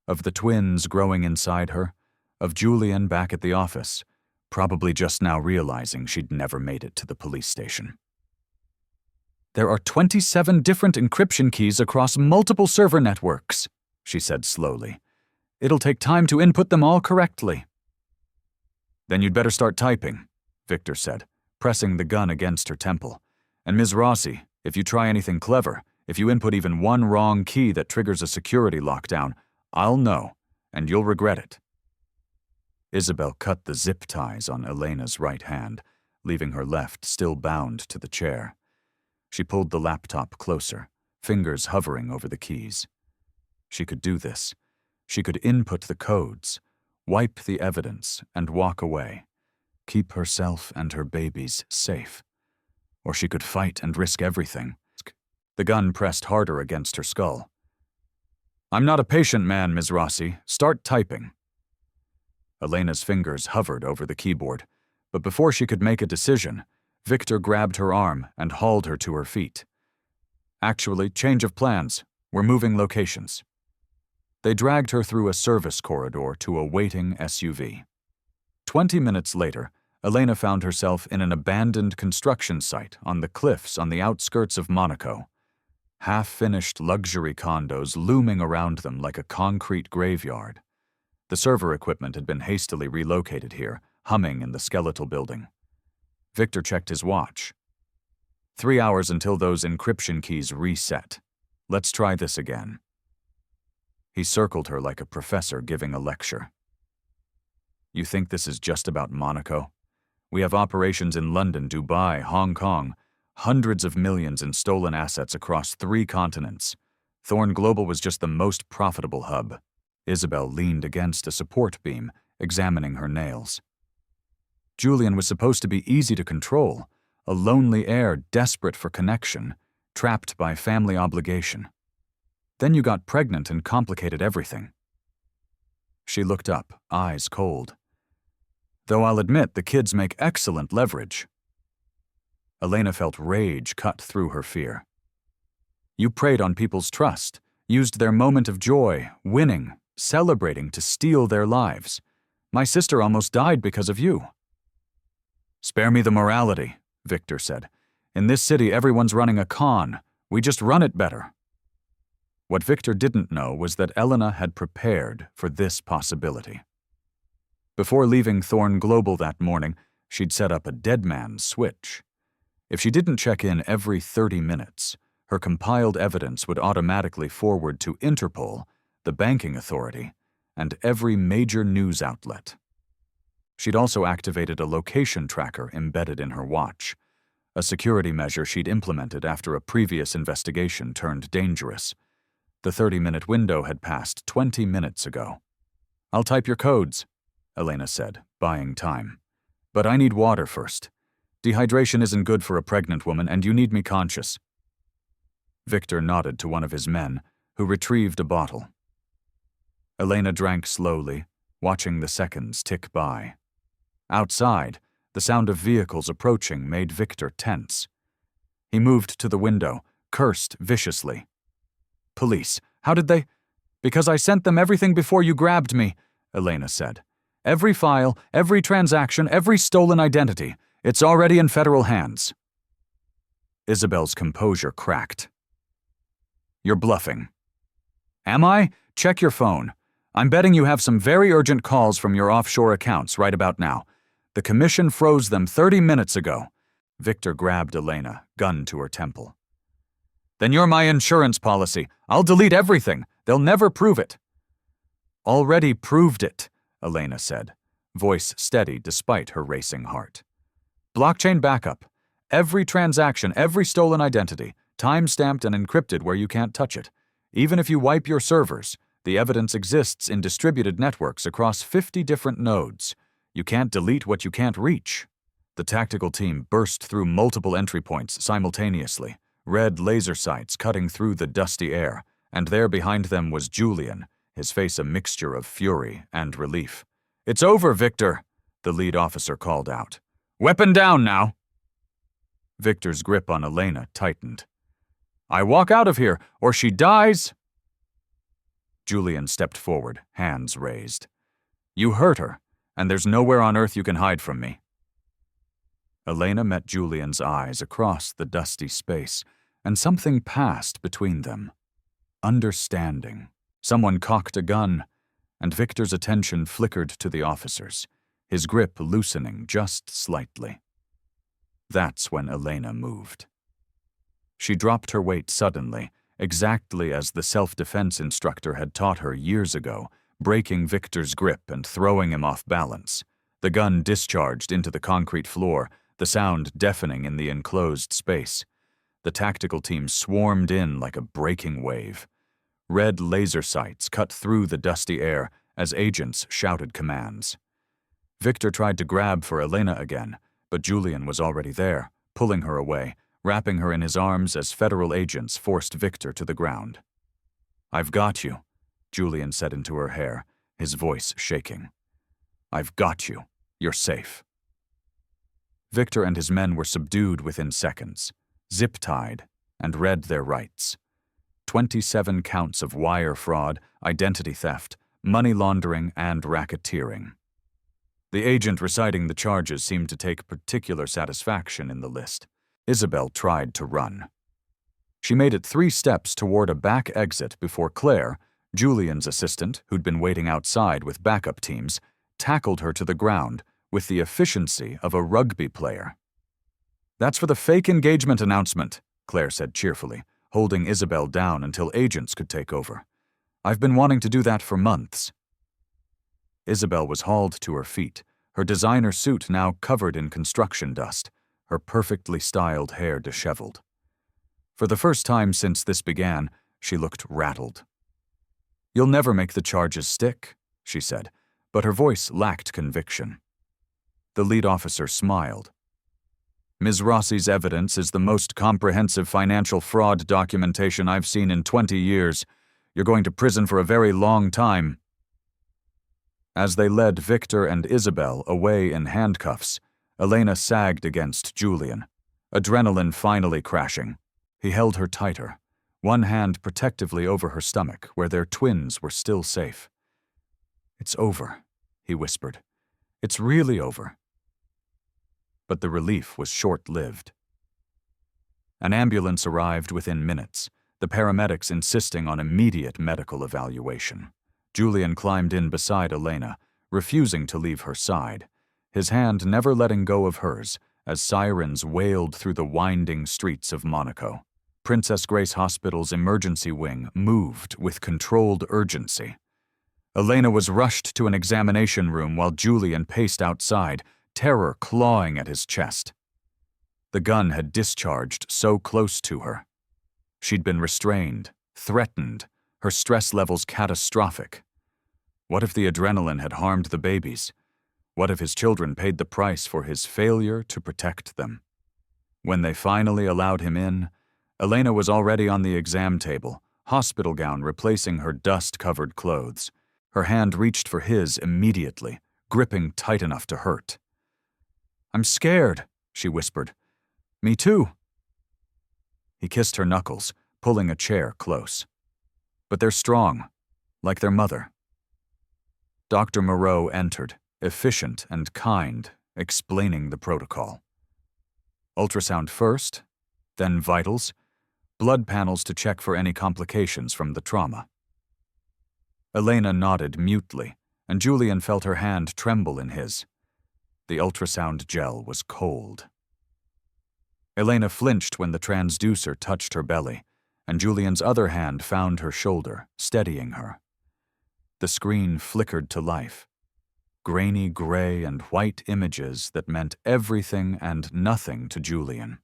of the twins growing inside her, of Julian back at the office, probably just now realizing she'd never made it to the police station. "There are 27 different encryption keys across multiple server networks," she said slowly. "It'll take time to input them all correctly." "Then you'd better start typing," Victor said, pressing the gun against her temple. "And Ms. Rossi, if you try anything clever, if you input even one wrong key that triggers a security lockdown, I'll know, and you'll regret it." Isabel cut the zip ties on Elena's right hand, leaving her left still bound to the chair. She pulled the laptop closer, fingers hovering over the keys. She could do this. She could input the codes, wipe the evidence, and walk away. Keep herself and her babies safe. Or she could fight and risk everything. The gun pressed harder against her skull. "I'm not a patient man, Ms. Rossi. Start typing." Elena's fingers hovered over the keyboard, but before she could make a decision, Victor grabbed her arm and hauled her to her feet. "Actually, change of plans. We're moving locations." They dragged her through a service corridor to a waiting SUV. 20 minutes later, Elena found herself in an abandoned construction site on the cliffs on the outskirts of Monaco. Half-finished luxury condos looming around them like a concrete graveyard. The server equipment had been hastily relocated here, humming in the skeletal building. Victor checked his watch. 3 hours until those encryption keys reset. Let's try this again. He circled her like a professor giving a lecture. You think this is just about Monaco? We have operations in London, Dubai, Hong Kong, hundreds of millions in stolen assets across 3 continents. Thorn Global was just the most profitable hub. Isabel leaned against a support beam, examining her nails. Julian was supposed to be easy to control, a lonely heir desperate for connection, trapped by family obligation. Then you got pregnant and complicated everything. She looked up, eyes cold. Though I'll admit the kids make excellent leverage. Elena felt rage cut through her fear. You preyed on people's trust, used their moment of joy, winning, celebrating to steal their lives. My sister almost died because of you. Spare me the morality, Victor said. In this city, everyone's running a con. We just run it better. What Victor didn't know was that Elena had prepared for this possibility. Before leaving Thorn Global that morning, she'd set up a dead man's switch. If she didn't check in every 30 minutes, her compiled evidence would automatically forward to Interpol, the banking authority, and every major news outlet. She'd also activated a location tracker embedded in her watch, a security measure she'd implemented after a previous investigation turned dangerous. The 30-minute window had passed 20 minutes ago. I'll type your codes, Elena said, buying time. But I need water first. Dehydration isn't good for a pregnant woman, and you need me conscious. Victor nodded to one of his men, who retrieved a bottle. Elena drank slowly, watching the seconds tick by. Outside, the sound of vehicles approaching made Victor tense. He moved to the window, cursed viciously. Police, how did they? Because I sent them everything before you grabbed me, Elena said. Every file, every transaction, every stolen identity. It's already in federal hands. Isabel's composure cracked. You're bluffing. Am I? Check your phone. I'm betting you have some very urgent calls from your offshore accounts right about now. The commission froze them 30 minutes ago. Victor grabbed Elena, gun to her temple. Then you're my insurance policy. I'll delete everything. They'll never prove it. Already proved it, Elena said, voice steady despite her racing heart. Blockchain backup. Every transaction, every stolen identity, time-stamped and encrypted where you can't touch it. Even if you wipe your servers, the evidence exists in distributed networks across 50 different nodes. You can't delete what you can't reach. The tactical team burst through multiple entry points simultaneously, red laser sights cutting through the dusty air, and there behind them was Julian, his face a mixture of fury and relief. It's over, Victor, the lead officer called out. Weapon down now. Victor's grip on Elena tightened. I walk out of here, or she dies. Julian stepped forward, hands raised. You hurt her, and there's nowhere on earth you can hide from me. Elena met Julian's eyes across the dusty space, and something passed between them. Understanding. Someone cocked a gun, and Victor's attention flickered to the officers, his grip loosening just slightly. That's when Elena moved. She dropped her weight suddenly, exactly as the self-defense instructor had taught her years ago, breaking Victor's grip and throwing him off balance. The gun discharged into the concrete floor, the sound deafening in the enclosed space. The tactical team swarmed in like a breaking wave. Red laser sights cut through the dusty air as agents shouted commands. Victor tried to grab for Elena again, but Julian was already there, pulling her away, wrapping her in his arms as federal agents forced Victor to the ground. I've got you, Julian said into her hair, his voice shaking. I've got you. You're safe. Victor and his men were subdued within seconds, zip-tied, and read their rights. 27 counts of wire fraud, identity theft, money laundering, and racketeering. The agent reciting the charges seemed to take particular satisfaction in the list. Isabel tried to run. She made it 3 steps toward a back exit before Claire, Julian's assistant, who'd been waiting outside with backup teams, tackled her to the ground with the efficiency of a rugby player. That's for the fake engagement announcement, Claire said cheerfully, holding Isabel down until agents could take over. I've been wanting to do that for months." Isabel was hauled to her feet, her designer suit now covered in construction dust, her perfectly styled hair disheveled. For the first time since this began, she looked rattled. "You'll never make the charges stick," she said, but her voice lacked conviction. The lead officer smiled. "Ms. Rossi's evidence is the most comprehensive financial fraud documentation I've seen in 20 years. You're going to prison for a very long time." As they led Victor and Isabel away in handcuffs, Elena sagged against Julian, adrenaline finally crashing. He held her tighter, one hand protectively over her stomach where their twins were still safe. "It's over," he whispered. "It's really over." But the relief was short-lived. An ambulance arrived within minutes, the paramedics insisting on immediate medical evaluation. Julian climbed in beside Elena, refusing to leave her side, his hand never letting go of hers as sirens wailed through the winding streets of Monaco. Princess Grace Hospital's emergency wing moved with controlled urgency. Elena was rushed to an examination room while Julian paced outside, terror clawing at his chest. The gun had discharged so close to her. She'd been restrained, threatened, her stress levels catastrophic. What if the adrenaline had harmed the babies? What if his children paid the price for his failure to protect them? When they finally allowed him in, Elena was already on the exam table, hospital gown replacing her dust-covered clothes. Her hand reached for his immediately, gripping tight enough to hurt. "I'm scared," she whispered. "Me too." He kissed her knuckles, pulling a chair close. "But they're strong, like their mother." Dr. Moreau entered, efficient and kind, explaining the protocol. Ultrasound first, then vitals, blood panels to check for any complications from the trauma. Elena nodded mutely, and Julian felt her hand tremble in his. The ultrasound gel was cold. Elena flinched when the transducer touched her belly, and Julian's other hand found her shoulder, steadying her. The screen flickered to life. Grainy gray and white images that meant everything and nothing to Julian.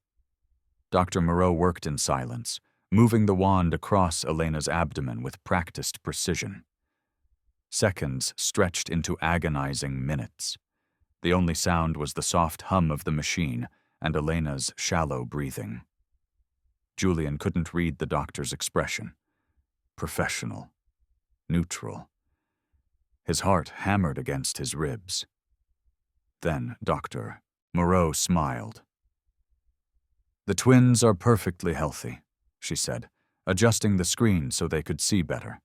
Dr. Moreau worked in silence, moving the wand across Elena's abdomen with practiced precision. Seconds stretched into agonizing minutes. The only sound was the soft hum of the machine and Elena's shallow breathing. Julian couldn't read the doctor's expression. Professional. Neutral. His heart hammered against his ribs. Then Dr. Moreau smiled. "The twins are perfectly healthy," she said, adjusting the screen so they could see better.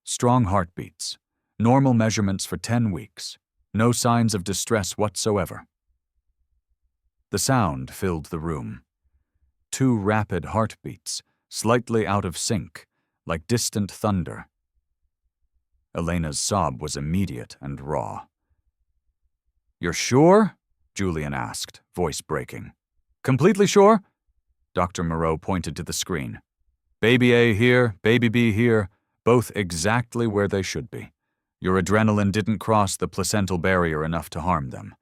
"Strong heartbeats, normal measurements for 10 weeks, no signs of distress whatsoever." The sound filled the room. 2 rapid heartbeats, slightly out of sync, like distant thunder. Elena's sob was immediate and raw. "You're sure?" Julian asked, voice breaking. "Completely sure?" Dr. Moreau pointed to the screen. "Baby A here, baby B here, both exactly where they should be. Your adrenaline didn't cross the placental barrier enough to harm them.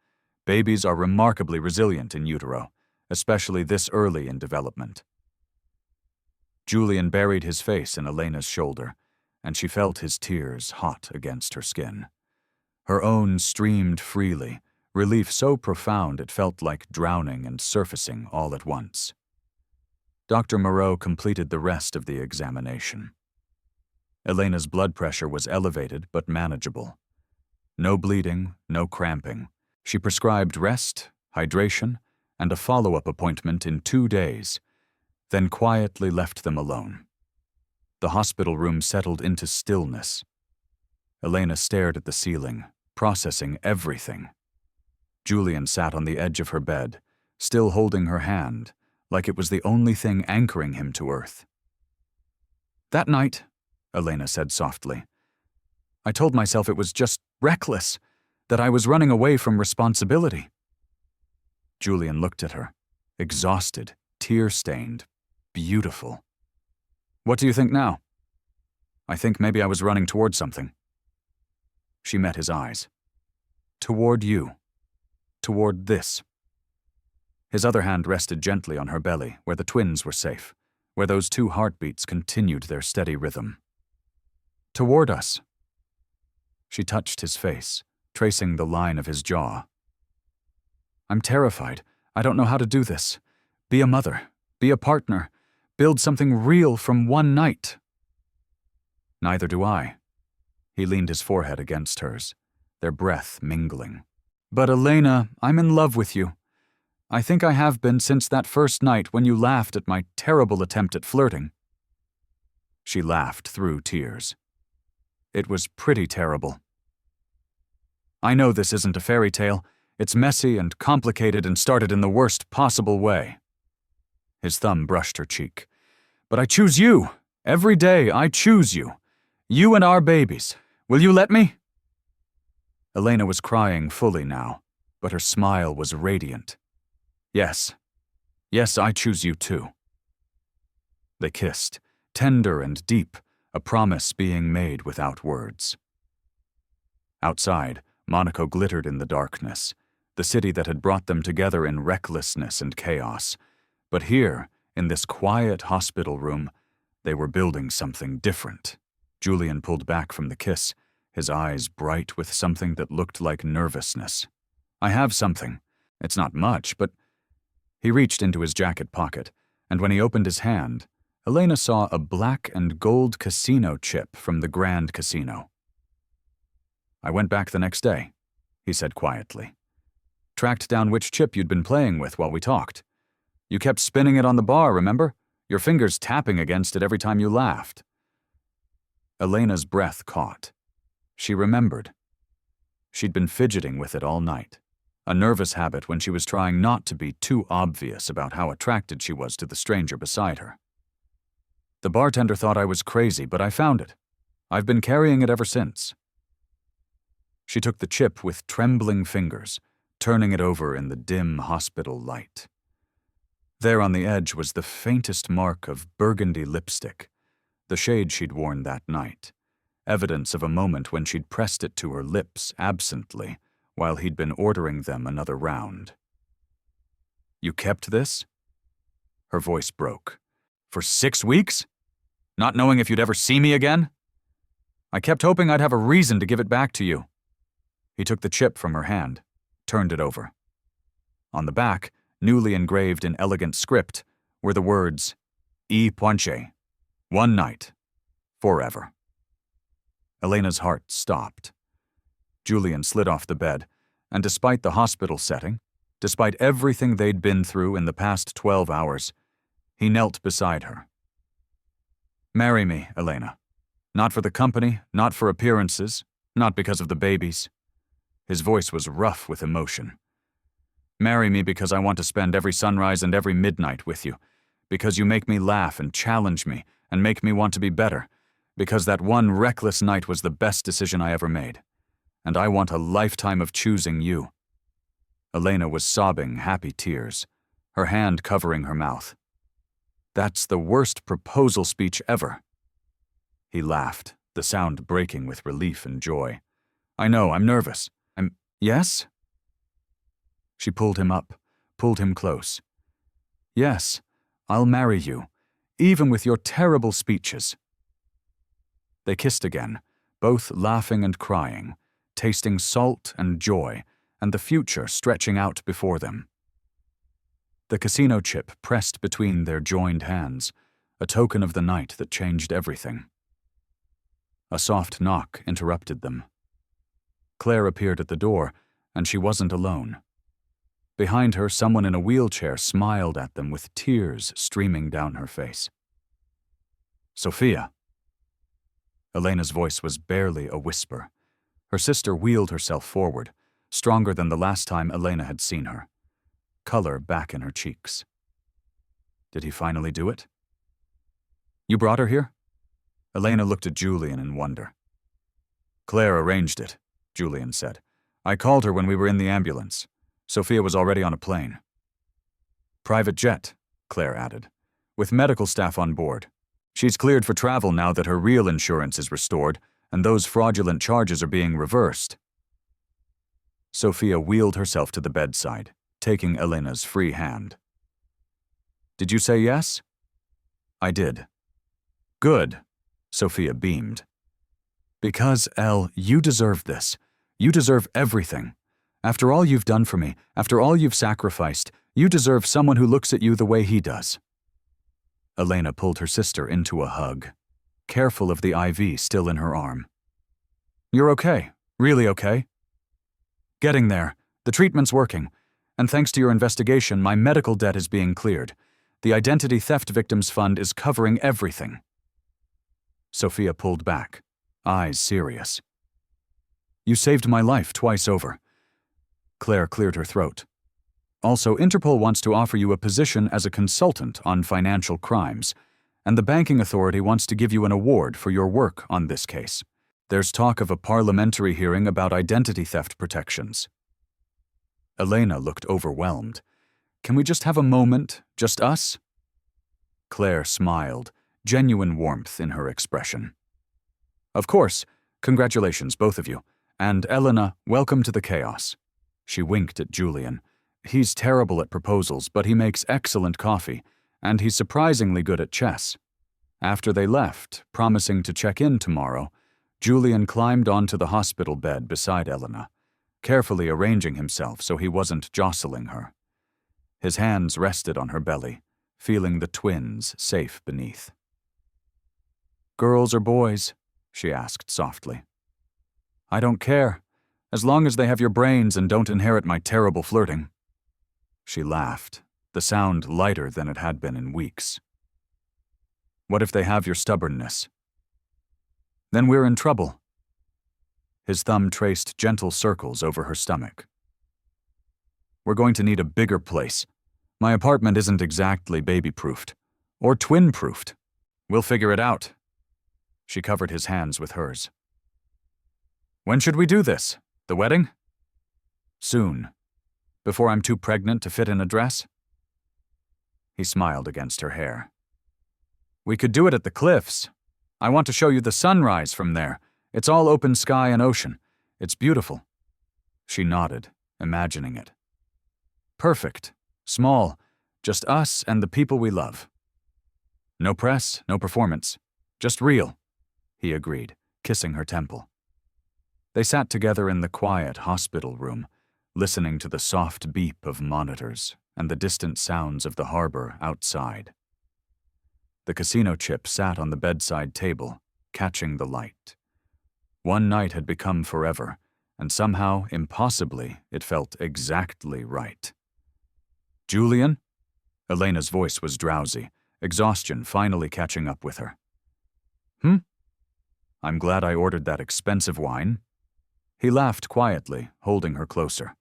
Babies are remarkably resilient in utero, especially this early in development." Julian buried his face in Elena's shoulder, and she felt his tears hot against her skin. Her own streamed freely, relief so profound it felt like drowning and surfacing all at once. Dr. Moreau completed the rest of the examination. Elena's blood pressure was elevated but manageable. No bleeding, no cramping. She prescribed rest, hydration, and a follow-up appointment in 2 days, then quietly left them alone. The hospital room settled into stillness. Elena stared at the ceiling, processing everything. Julian sat on the edge of her bed, still holding her hand, like it was the only thing anchoring him to earth. "That night," Elena said softly, "I told myself it was just reckless, that I was running away from responsibility." Julian looked at her, exhausted, tear-stained, beautiful. "What do you think now?" I think maybe I was running toward something. She met his eyes. Toward you. Toward this. His other hand rested gently on her belly, where the twins were safe, where those two heartbeats continued their steady rhythm. Toward us. She touched his face, tracing the line of his jaw. I'm terrified. I don't know how to do this. Be a mother. Be a partner. Build something real from one night. Neither do I. He leaned his forehead against hers, their breath mingling. But Elena, I'm in love with you. I think I have been since that first night when you laughed at my terrible attempt at flirting. She laughed through tears. It was pretty terrible. I know this isn't a fairy tale. It's messy and complicated and started in the worst possible way. His thumb brushed her cheek. But I choose you. Every day I choose you. You and our babies. Will you let me? Elena was crying fully now, but her smile was radiant. Yes. Yes, I choose you too. They kissed, tender and deep, a promise being made without words. Outside, Monaco glittered in the darkness, the city that had brought them together in recklessness and chaos. But here, in this quiet hospital room, they were building something different. Julian pulled back from the kiss, his eyes bright with something that looked like nervousness. I have something. It's not much, but... He reached into his jacket pocket, and when he opened his hand, Elena saw a black and gold casino chip from the Grand Casino. I went back the next day, he said quietly. Tracked down which chip you'd been playing with while we talked. You kept spinning it on the bar, remember? Your fingers tapping against it every time you laughed. Elena's breath caught. She remembered. She'd been fidgeting with it all night, a nervous habit when she was trying not to be too obvious about how attracted she was to the stranger beside her. The bartender thought I was crazy, but I found it. I've been carrying it ever since. She took the chip with trembling fingers, turning it over in the dim hospital light. There on the edge was the faintest mark of burgundy lipstick, the shade she'd worn that night, evidence of a moment when she'd pressed it to her lips absently while he'd been ordering them another round. You kept this? Her voice broke. For 6 weeks? Not knowing if you'd ever see me again? I kept hoping I'd have a reason to give it back to you. He took the chip from her hand, turned it over. On the back, newly engraved in elegant script, were the words, E Poinche, one night, forever. Elena's heart stopped. Julian slid off the bed, and despite the hospital setting, despite everything they'd been through in the past 12 hours, he knelt beside her. Marry me, Elena. Not for the company, not for appearances, not because of the babies. His voice was rough with emotion. Marry me because I want to spend every sunrise and every midnight with you, because you make me laugh and challenge me and make me want to be better, because that one reckless night was the best decision I ever made. And I want a lifetime of choosing you. Elena was sobbing happy tears, her hand covering her mouth. That's the worst proposal speech ever. He laughed, the sound breaking with relief and joy. I know, I'm nervous. Yes? She pulled him up, pulled him close. Yes, I'll marry you, even with your terrible speeches. They kissed again, both laughing and crying, tasting salt and joy, and the future stretching out before them. The casino chip pressed between their joined hands, a token of the night that changed everything. A soft knock interrupted them. Claire appeared at the door, and she wasn't alone. Behind her, someone in a wheelchair smiled at them with tears streaming down her face. Sophia. Elena's voice was barely a whisper. Her sister wheeled herself forward, stronger than the last time Elena had seen her, color back in her cheeks. Did he finally do it? You brought her here? Elena looked at Julian in wonder. Claire arranged it, Julian said. I called her when we were in the ambulance. Sophia was already on a plane. Private jet, Claire added, with medical staff on board. She's cleared for travel now that her real insurance is restored, and those fraudulent charges are being reversed. Sophia wheeled herself to the bedside, taking Elena's free hand. Did you say yes? I did. Good, Sophia beamed. Because, Elle, you deserve this. You deserve everything. After all you've done for me, after all you've sacrificed, you deserve someone who looks at you the way he does. Elena pulled her sister into a hug, careful of the IV still in her arm. You're okay, really okay. Getting there. The treatment's working. And thanks to your investigation, my medical debt is being cleared. The Identity Theft Victims Fund is covering everything. Sophia pulled back, eyes serious. You saved my life twice over. Claire cleared her throat. Also, Interpol wants to offer you a position as a consultant on financial crimes, and the banking authority wants to give you an award for your work on this case. There's talk of a parliamentary hearing about identity theft protections. Elena looked overwhelmed. Can we just have a moment, just us? Claire smiled, genuine warmth in her expression. Of course. Congratulations, both of you. And Elena, welcome to the chaos. She winked at Julian. He's terrible at proposals, but he makes excellent coffee, and he's surprisingly good at chess. After they left, promising to check in tomorrow, Julian climbed onto the hospital bed beside Elena, carefully arranging himself so he wasn't jostling her. His hands rested on her belly, feeling the twins safe beneath. Girls or boys? She asked softly. I don't care, as long as they have your brains and don't inherit my terrible flirting. She laughed, the sound lighter than it had been in weeks. What if they have your stubbornness? Then we're in trouble. His thumb traced gentle circles over her stomach. We're going to need a bigger place. My apartment isn't exactly baby-proofed, or twin-proofed. We'll figure it out. She covered his hands with hers. When should we do this? The wedding? Soon. Before I'm too pregnant to fit in a dress? He smiled against her hair. We could do it at the cliffs. I want to show you the sunrise from there. It's all open sky and ocean. It's beautiful. She nodded, imagining it. Perfect. Small. Just us and the people we love. No press, no performance. Just real, he agreed, kissing her temple. They sat together in the quiet hospital room, listening to the soft beep of monitors and the distant sounds of the harbor outside. The casino chip sat on the bedside table, catching the light. One night had become forever, and somehow, impossibly, it felt exactly right. Julian? Elena's voice was drowsy, exhaustion finally catching up with her. I'm glad I ordered that expensive wine. He laughed quietly, holding her closer.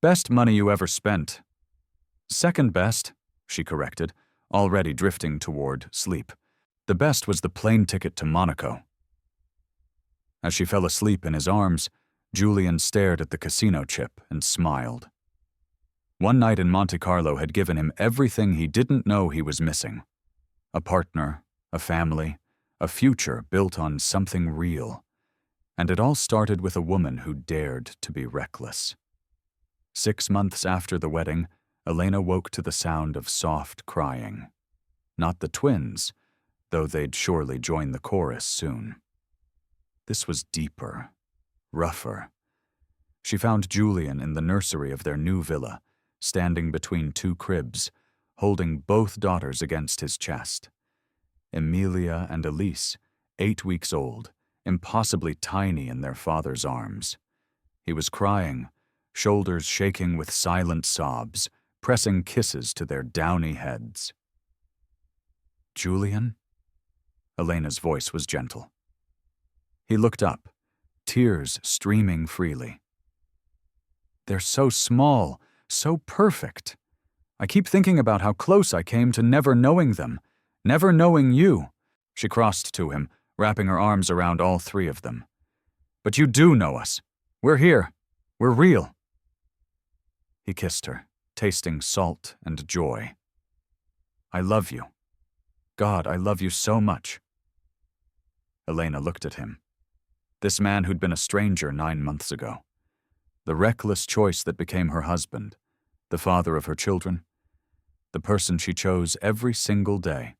Best money you ever spent. Second best, she corrected, already drifting toward sleep. The best was the plane ticket to Monaco. As she fell asleep in his arms, Julian stared at the casino chip and smiled. One night in Monte Carlo had given him everything he didn't know he was missing. A partner, a family, a future built on something real. And it all started with a woman who dared to be reckless. 6 months after the wedding, Elena woke to the sound of soft crying. Not the twins, though they'd surely join the chorus soon. This was deeper, rougher. She found Julian in the nursery of their new villa, standing between 2 cribs, holding both daughters against his chest. Emilia and Elise, 8 weeks old, impossibly tiny in their father's arms. He was crying, shoulders shaking with silent sobs, pressing kisses to their downy heads. Julian? Elena's voice was gentle. He looked up, tears streaming freely. They're so small, so perfect. I keep thinking about how close I came to never knowing them, never knowing you. She crossed to him, wrapping her arms around all 3 of them. But you do know us. We're here. We're real. He kissed her, tasting salt and joy. I love you. God, I love you so much. Elena looked at him. This man who'd been a stranger 9 months ago. The reckless choice that became her husband, the father of her children, the person she chose every single day.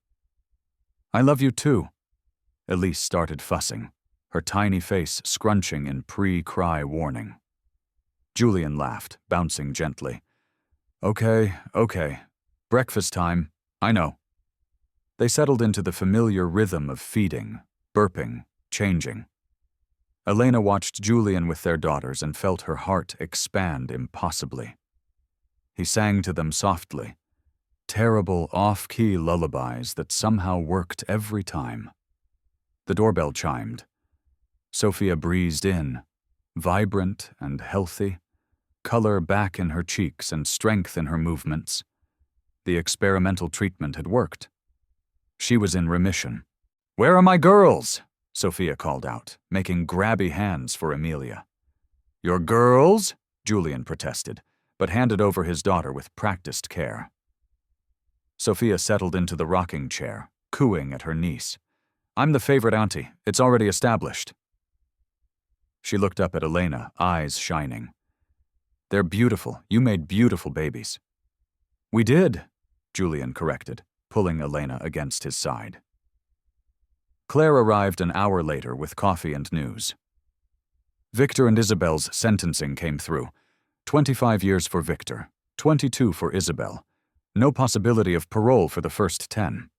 I love you too. Elise started fussing, her tiny face scrunching in pre-cry warning. Julian laughed, bouncing gently. Okay. Breakfast time. I know. They settled into the familiar rhythm of feeding, burping, changing. Elena watched Julian with their daughters and felt her heart expand impossibly. He sang to them softly, terrible off-key lullabies that somehow worked every time. The doorbell chimed. Sophia breezed in, vibrant and healthy, color back in her cheeks and strength in her movements. The experimental treatment had worked. She was in remission. "Where are my girls?" Sophia called out, making grabby hands for Amelia. "Your girls?" Julian protested, but handed over his daughter with practiced care. Sophia settled into the rocking chair, cooing at her niece. "I'm the favorite auntie. It's already established." She looked up at Elena, eyes shining. "They're beautiful. You made beautiful babies." "We did," Julian corrected, pulling Elena against his side. Claire arrived an hour later with coffee and news. Victor and Isabel's sentencing came through. 25 years for Victor, 22 for Isabel. No possibility of parole for the first 10.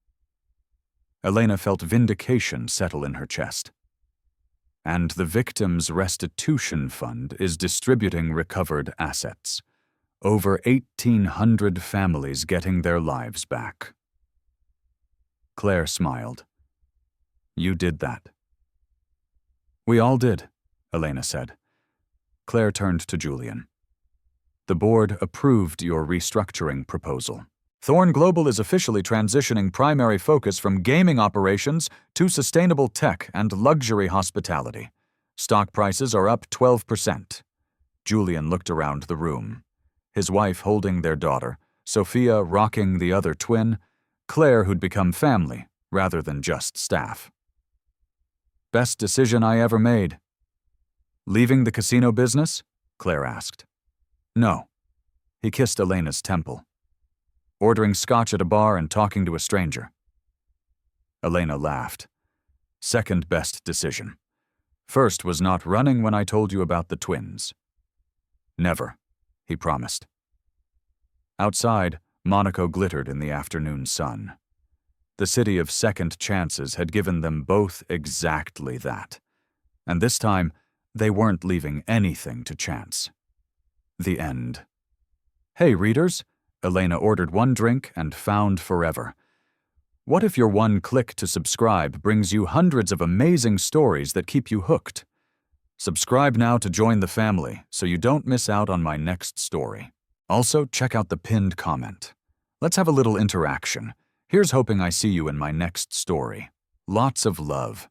Elena felt vindication settle in her chest. And the victim's restitution fund is distributing recovered assets. Over 1,800 families getting their lives back. Claire smiled. "You did that." "We all did," Elena said. Claire turned to Julian. "The board approved your restructuring proposal. Thorn Global is officially transitioning primary focus from gaming operations to sustainable tech and luxury hospitality. Stock prices are up 12%. Julian looked around the room. His wife holding their daughter, Sophia rocking the other twin, Claire who'd become family rather than just staff. "Best decision I ever made." "Leaving the casino business?" Claire asked. "No." He kissed Elena's temple. "Ordering scotch at a bar and talking to a stranger." Elena laughed. "Second best decision. First was not running when I told you about the twins." "Never," he promised. Outside, Monaco glittered in the afternoon sun. The city of second chances had given them both exactly that. And this time, they weren't leaving anything to chance. The end. "Hey, readers," Elena ordered one drink and found forever. What if your one click to subscribe brings you hundreds of amazing stories that keep you hooked? Subscribe now to join the family so you don't miss out on my next story. Also, check out the pinned comment. Let's have a little interaction. Here's hoping I see you in my next story. Lots of love.